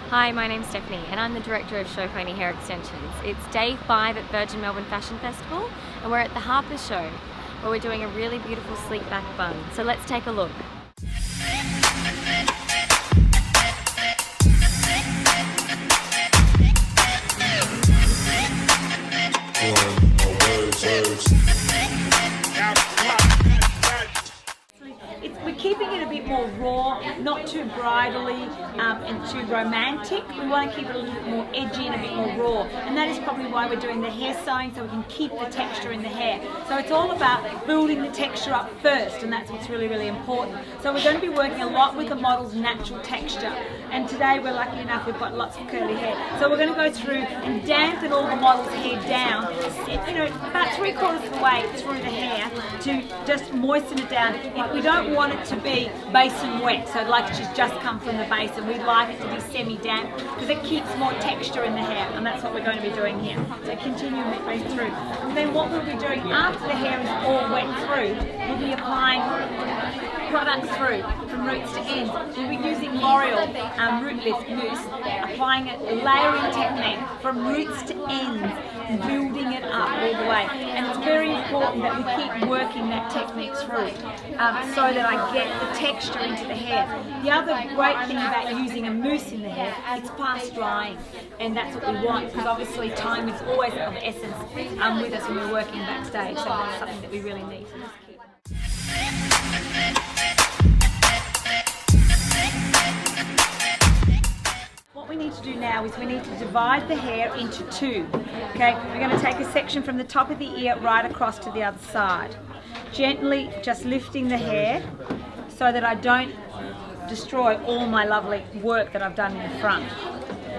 Hi, my name's Stephanie and I'm the Director of Showpony Hair Extensions. It's day 5 at Virgin Melbourne Fashion Festival and we're at the Harpers show where we're doing a really beautiful sleek back bun. So let's take a look. We're keeping it a bit more raw, not too bridally and too romantic. We want to keep it a little bit more edgy and a bit more raw. And that is probably why we're doing the hair sewing, so we can keep the texture in the hair. So it's all about building the texture up first, and that's what's really, really important. So we're going to be working a lot with the model's natural texture. And today we're lucky enough, we've got lots of curly hair. So we're going to go through and dampen all the model's hair down, about 3/4 of the way through the hair to just moisten it down. We don't want it to be basin wet, so like she's just come from the basin. We'd like it to be semi-damp because it keeps more texture in the hair, and that's what we're going to be doing here. So continue right through. And then what we'll be doing after the hair is all wet through, we'll be applying products through from roots to ends. We'll be using L'Oreal Root Lift Mousse, applying a layering technique from roots to ends, building it up all the way. And it's very important that we keep working that technique through so that I get the texture into the hair. The other great thing about using a mousse in the hair, it's fast drying, and that's what we want because obviously time is always of essence with us when we're working backstage, so that's something that we really need. What we need to do now is we need to divide the hair into two. Okay, we're going to take a section from the top of the ear right across to the other side. Gently just lifting the hair so that I don't destroy all my lovely work that I've done in the front.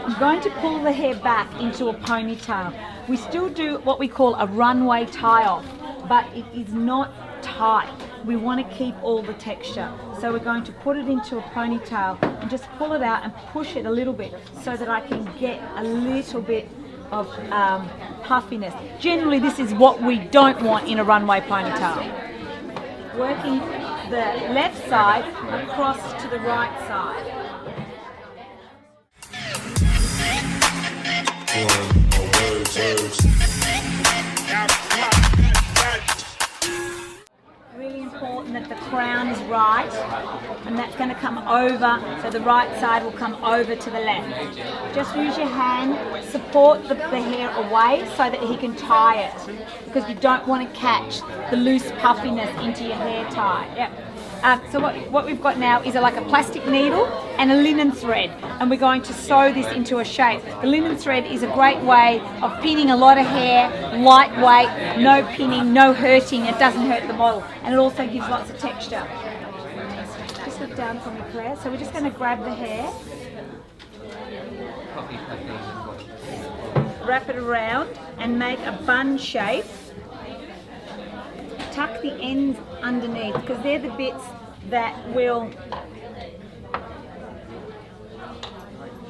I'm going to pull the hair back into a ponytail. We still do what we call a runway tie-off, but it is not tight. We want to keep all the texture. So we're going to put it into a ponytail and just pull it out and push it a little bit so that I can get a little bit of puffiness. Generally this is what we don't want in a runway ponytail. Working the left side across to the right side. Really important that the crown is right, and that's going to come over, so the right side will come over to the left. Just use your hand, support the hair away so that he can tie it, because you don't want to catch the loose puffiness into your hair tie. Yep. So what we've got now is like a plastic needle and a linen thread, and we're going to sew this into a shape. The linen thread is a great way of pinning a lot of hair, lightweight, no pinning, no hurting, it doesn't hurt the model, and it also gives lots of texture. Just look down for me, Claire. So we're just going to grab the hair, wrap it around and make a bun shape. Tuck the ends underneath because they're the bits that will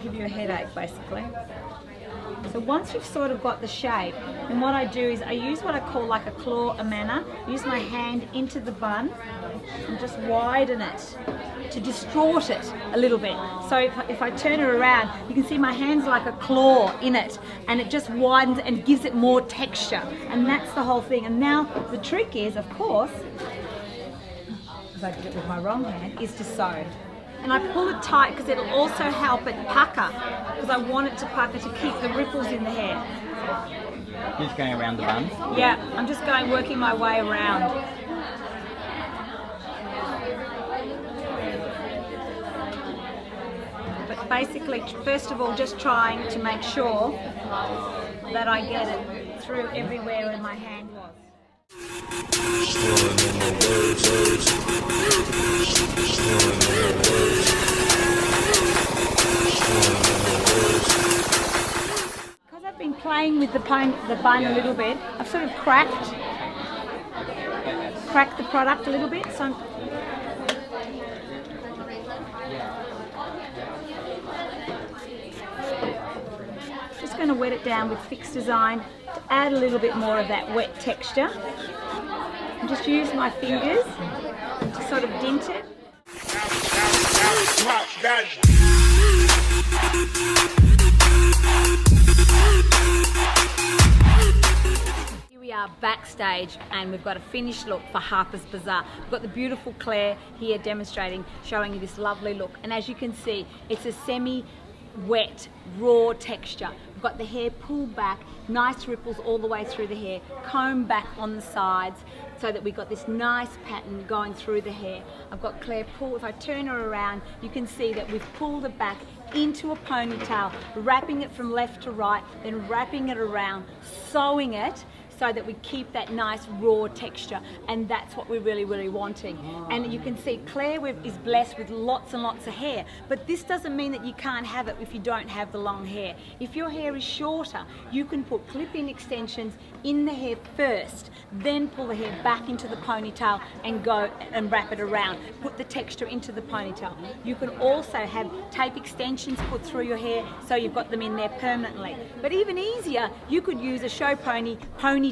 give you a headache basically. So once you've sort of got the shape, then what I do is I use what I call like a claw manner. Use my hand into the bun and just widen it to distort it a little bit. So if I turn it around, you can see my hand's like a claw in it, and it just widens and gives it more texture, and that's the whole thing. And now the trick is, of course, because I did it with my wrong hand, is to sew. And I pull it tight because it'll also help it pucker, because I want it to pucker to keep the ripples in the hair. You're just going around the bun? Yeah, I'm just working my way around. But basically, first of all, just trying to make sure that I get it through everywhere where my hand was. Because I've been playing with the bun a little bit, I've sort of cracked the product a little bit. So I'm just going to wet it down with Fix Design to add a little bit more of that wet texture. And just use my fingers to sort of dent it. We are backstage and we've got a finished look for Harpers Bazaar. We've got the beautiful Claire here demonstrating, showing you this lovely look. And as you can see, it's a semi-wet, raw texture. We've got the hair pulled back, nice ripples all the way through the hair, comb back on the sides, so that we've got this nice pattern going through the hair. I've got Claire pull, if I turn her around, you can see that we've pulled it back into a ponytail, wrapping it from left to right, then wrapping it around, sewing it, so that we keep that nice raw texture, and that's what we're really wanting. And you can see Claire is blessed with lots and lots of hair, but this doesn't mean that you can't have it if you don't have the long hair. If your hair is shorter, you can put clip-in extensions in the hair first, then pull the hair back into the ponytail and go and wrap it around. Put the texture into the ponytail. You can also have tape extensions put through your hair so you've got them in there permanently. But even easier, you could use a Showpony ponytail.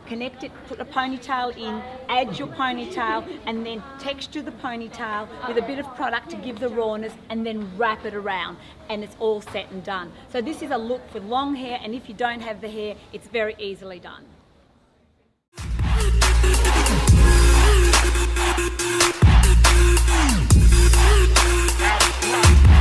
Connect it, put a ponytail in, add your ponytail, and then texture the ponytail with a bit of product to give the rawness, and then wrap it around, and it's all set and done. So this is a look for long hair, and if you don't have the hair, it's very easily done. Yeah.